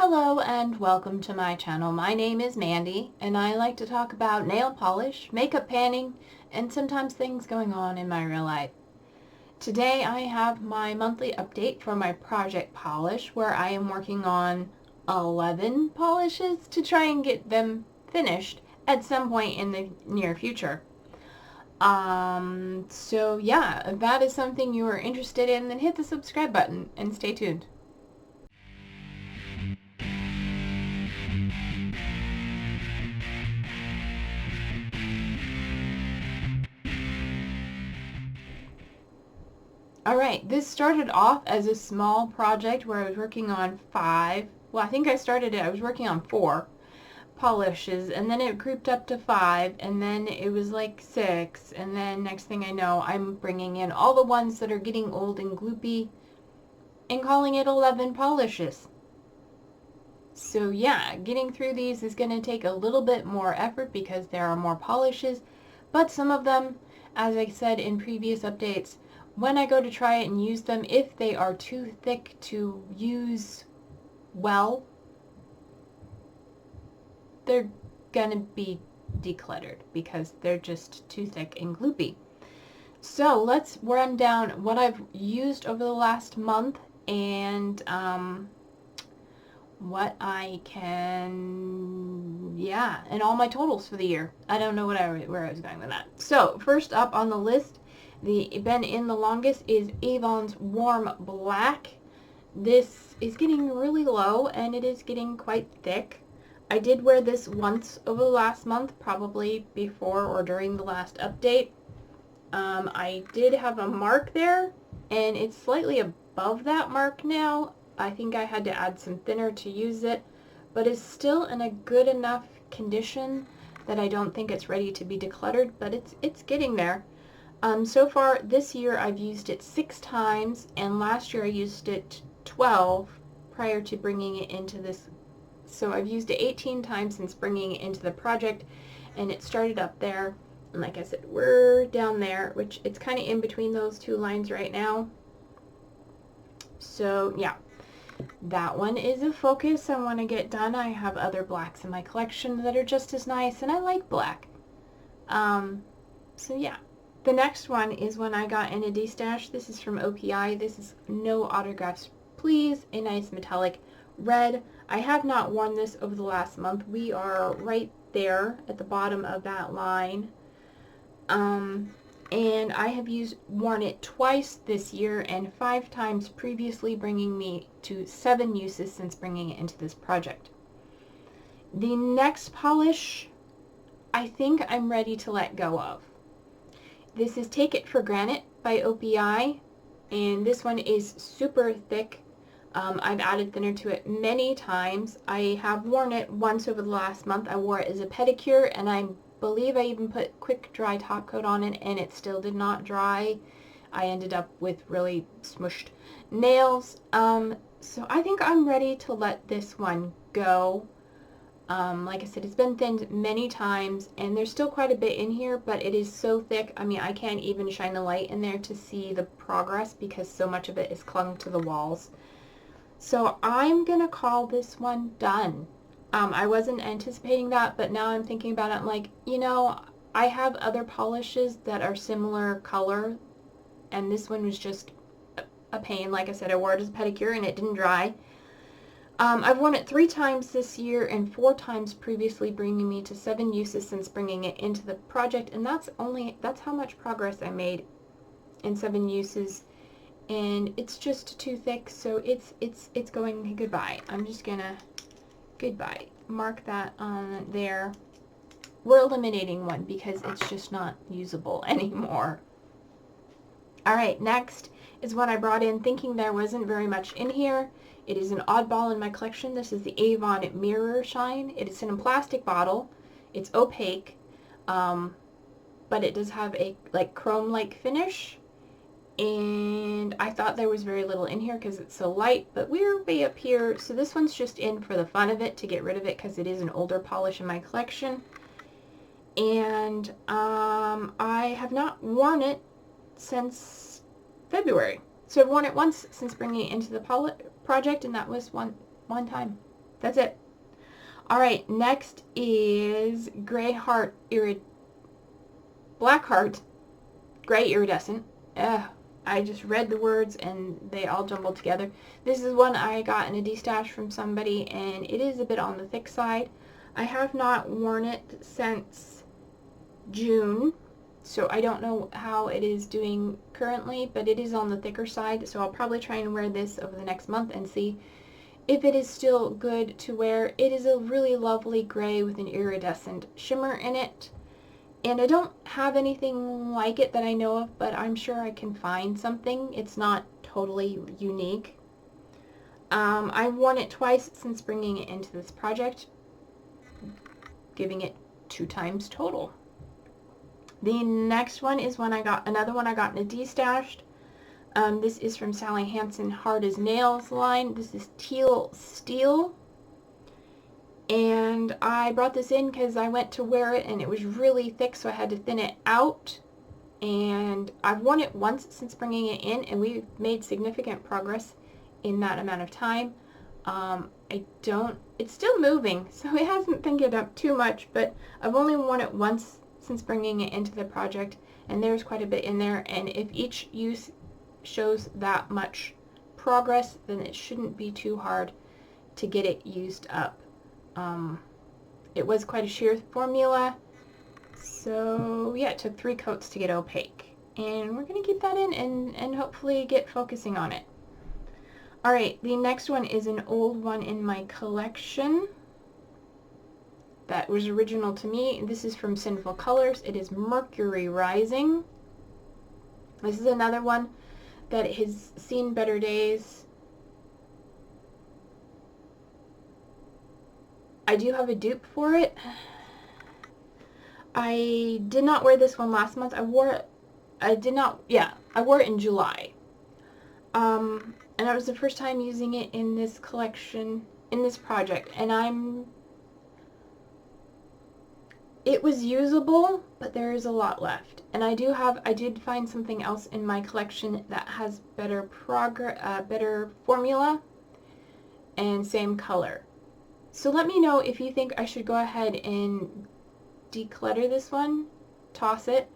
Hello and welcome to my channel. My name is Mandy and I like to talk about nail polish, makeup panning, and sometimes things going on in my real life. Today I have my monthly update for my project polish where I am working on 11 polishes to try and get them finished at some point in the near future. So yeah, if that is something you are interested in, then hit the subscribe button and stay tuned. Alright, this started off as a small project where I was working on 5, well I think I started it, I was working on 4 polishes, and then it grouped up to 5, and then it was like 6, and then next thing I know I'm bringing in all the ones that are getting old and gloopy and calling it 11 polishes. So yeah, getting through these is going to take a little bit more effort because there are more polishes, but some of them, as I said in previous updates, when I go to try it and use them, if they are too thick to use well, they're going to be decluttered because they're just too thick and gloopy. So let's run down what I've used over the last month and what I can, yeah, and all my totals for the year. I don't know where I was going with that. So first up on the list, been in the longest is Avon's Warm Black. This is getting really low and it is getting quite thick. I did wear this once over the last month, probably before or during the last update. I did have a mark there and it's slightly above that mark now. I think I had to add some thinner to use it, but it's still in a good enough condition that I don't think it's ready to be decluttered, but it's getting there. So far this year I've used it 6 times, and last year I used it 12 prior to bringing it into this. So I've used it 18 times since bringing it into the project, and it started up there. And like I said, we're down there, which it's kind of in between those 2 lines right now. So yeah, that one is a focus I want to get done. I have other blacks in my collection that are just as nice, and I like black. So yeah. The next one is one I got in a D-stash. This is from OPI. This is No Autographs Please, a nice metallic red. I have not worn this over the last month. We are right there at the bottom of that line. And I have worn it twice this year and 5 times previously, bringing me to 7 uses since bringing it into this project. The next polish, I think I'm ready to let go of. This is Take It for Granite by OPI, and this one is super thick. I've added thinner to it many times. I have worn it once over the last month. I wore it as a pedicure, and I believe I even put quick dry top coat on it, and it still did not dry. I ended up with really smushed nails. So I think I'm ready to let this one go. Like I said, it's been thinned many times, and there's still quite a bit in here, but it is so thick, I mean, I can't even shine a light in there to see the progress because so much of it is clung to the walls. So I'm going to call this one done. I wasn't anticipating that, but now I'm thinking about it, I'm like, you know, I have other polishes that are similar color, and this one was just a pain. Like I said, I wore it as a pedicure, and it didn't dry. I've worn it 3 times this year and 4 times previously, bringing me to 7 uses since bringing it into the project, and that's how much progress I made in 7 uses, and it's just too thick, so it's going goodbye. I'm just gonna goodbye. Mark that on there. We're eliminating one because it's just not usable anymore. Alright, next is what I brought in thinking there wasn't very much in here. It is an oddball in my collection. This is the Avon Mirror Shine. It is in a plastic bottle. It's opaque, but it does have a chrome-like finish. And I thought there was very little in here because it's so light, but we're way up here. So this one's just in for the fun of it, to get rid of it because it is an older polish in my collection. And I have not worn it since February. So I've worn it once since bringing it into the project, and that was one time. That's it. All right, next is Blackheart, Gray Iridescent. I just read the words and they all jumbled together. This is one I got in a D-stash from somebody, and it is a bit on the thick side. I have not worn it since June, so I don't know how it is doing currently, but it is on the thicker side, so I'll probably try and wear this over the next month and see if it is still good to wear. It is a really lovely gray with an iridescent shimmer in it. And I don't have anything like it that I know of, but I'm sure I can find something. It's not totally unique. I've worn it twice since bringing it into this project, giving it 2 times total. The next one is another one I got in a D-stashed. This is from Sally Hansen Hard as Nails line. This is Teal Steel. And I brought this in because I went to wear it and it was really thick, so I had to thin it out. And I've worn it once since bringing it in, and we've made significant progress in that amount of time. It's still moving, so it hasn't thinned up too much, but I've only worn it once since bringing it into the project, and there's quite a bit in there. And if each use shows that much progress, then it shouldn't be too hard to get it used up. It was quite a sheer formula, so yeah, it took 3 coats to get opaque, and we're going to keep that in and hopefully get focusing on it. Alright, the next one is an old one in my collection that was original to me. This is from Sinful Colors. It is Mercury Rising. This is another one that has seen better days. I do have a dupe for it. I did not wear this one last month. I wore it in July. And that was the first time using it in this collection, in this project. And it was usable, but there is a lot left. And I did find something else in my collection that has better formula and same color. So let me know if you think I should go ahead and declutter this one, toss it,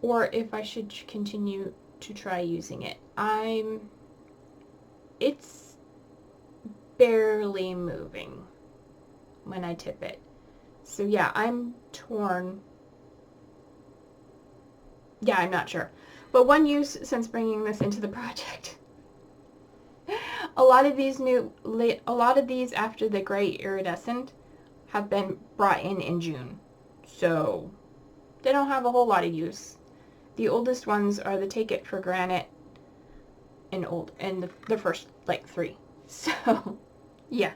or if I should continue to try using it. It's barely moving when I tip it. So yeah, I'm torn. Yeah, I'm not sure. But one use since bringing this into the project. A lot of these after the gray iridescent have been brought in June. So they don't have a whole lot of use. The oldest ones are the Take It for Granite and the first like 3. So yeah.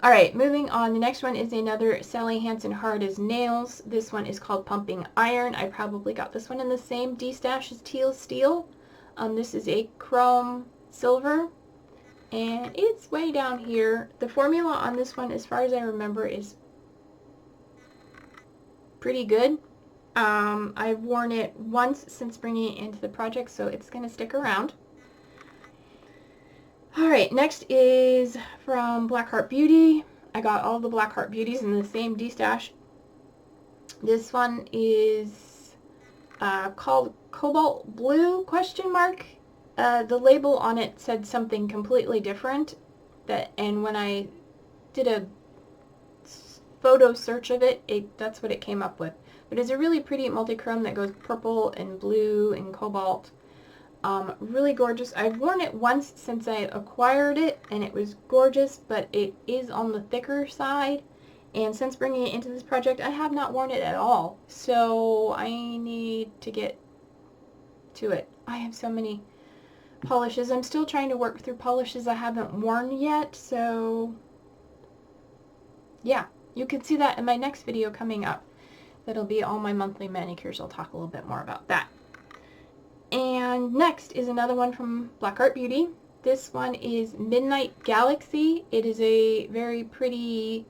Alright, moving on. The next one is another Sally Hansen Hard as Nails. This one is called Pumping Iron. I probably got this one in the same D-stash as Teal Steel. This is a chrome silver, and it's way down here. The formula on this one, as far as I remember, is pretty good. I've worn it once since bringing it into the project, so it's going to stick around. Alright, next is from Blackheart Beauty. I got all the Blackheart Beauties in the same D-stash. This one is called Cobalt Blue, ? The label on it said something completely different, and when I did a photo search of it, that's what it came up with. But it's a really pretty multi-chrome that goes purple and blue and cobalt. Really gorgeous. I've worn it once since I acquired it, and it was gorgeous, but it is on the thicker side. And since bringing it into this project, I have not worn it at all. So I need to get to it. I have so many polishes. I'm still trying to work through polishes I haven't worn yet. So yeah, you can see that in my next video coming up. That'll be all my monthly manicures. I'll talk a little bit more about that. And next is another one from Blackheart Beauty. This one is Midnight Galaxy. It is a very pretty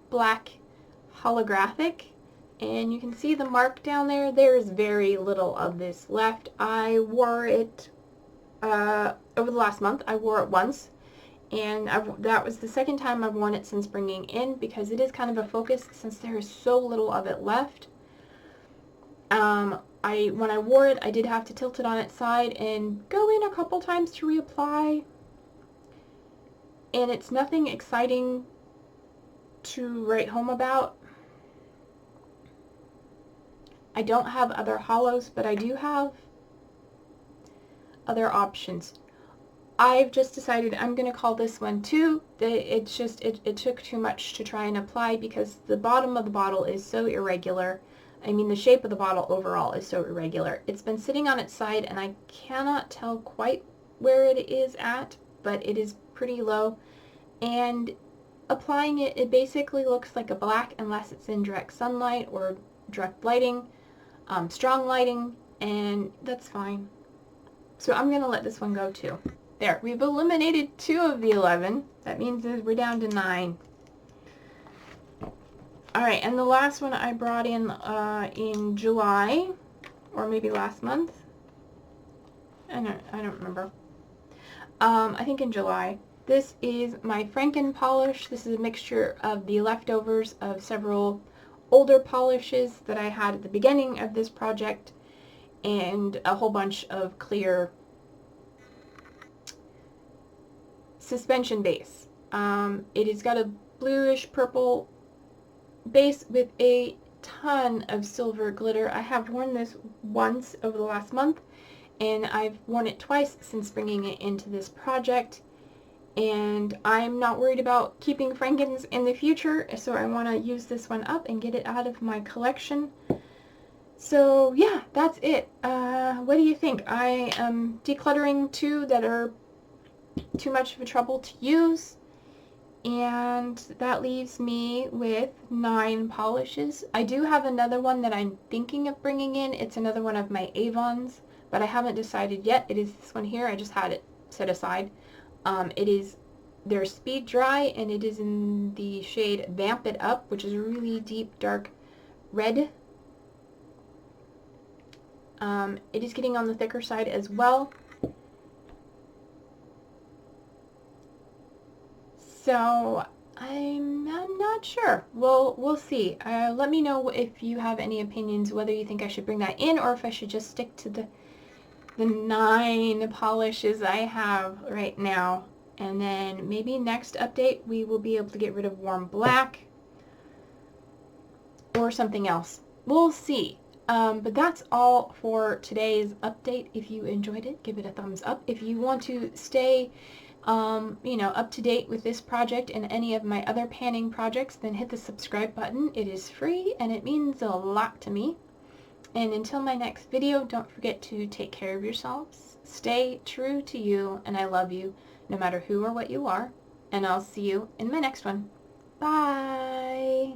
black holographic, and you can see the mark down there. There's very little of this left. I wore it over the last month. I wore it once, and that was the second time I've worn it since bringing in, because it is kind of a focus since there is so little of it left. When I wore it, I did have to tilt it on its side and go in a couple times to reapply, and it's nothing exciting to write home about. I don't have other hollows, but I do have other options. I've just decided I'm going to call this one too. It took too much to try and apply, because the bottom of the bottle is so irregular. I mean, the shape of the bottle overall is so irregular. It's been sitting on its side, and I cannot tell quite where it is at, but it is pretty low. And applying it, it basically looks like a black unless it's in direct sunlight or direct lighting, strong lighting, and that's fine. So I'm going to let this one go too. There, we've eliminated 2 of the 11. That means that we're down to 9. Alright, and the last one I brought in July, or maybe last month. I don't remember. I think in July. This is my Franken Polish. This is a mixture of the leftovers of several older polishes that I had at the beginning of this project, and a whole bunch of clear suspension base. It has got a bluish purple base with a ton of silver glitter. I have worn this once over the last month, and I've worn it twice since bringing it into this project, and I'm not worried about keeping Frankens in the future, so I want to use this one up and get it out of my collection. So yeah, that's it. What do you think? I am decluttering 2 that are too much of a trouble to use, and that leaves me with 9 polishes. I do have another one that I'm thinking of bringing in. It's another one of my Avons, but I haven't decided yet. It is this one here. I just had it set aside. It is their Speed Dry, and it is in the shade Vamp It Up, which is a really deep, dark red. It is getting on the thicker side as well. So I'm not sure. We'll see. Let me know if you have any opinions, whether you think I should bring that in, or if I should just stick to the 9 polishes I have right now. And then maybe next update we will be able to get rid of Warm Black or something else. We'll see. But that's all for today's update. If you enjoyed it, give it a thumbs up. If you want to stay up to date with this project and any of my other panning projects, then hit the subscribe button. It is free and it means a lot to me. And until my next video, don't forget to take care of yourselves, stay true to you, and I love you no matter who or what you are. And I'll see you in my next one. Bye!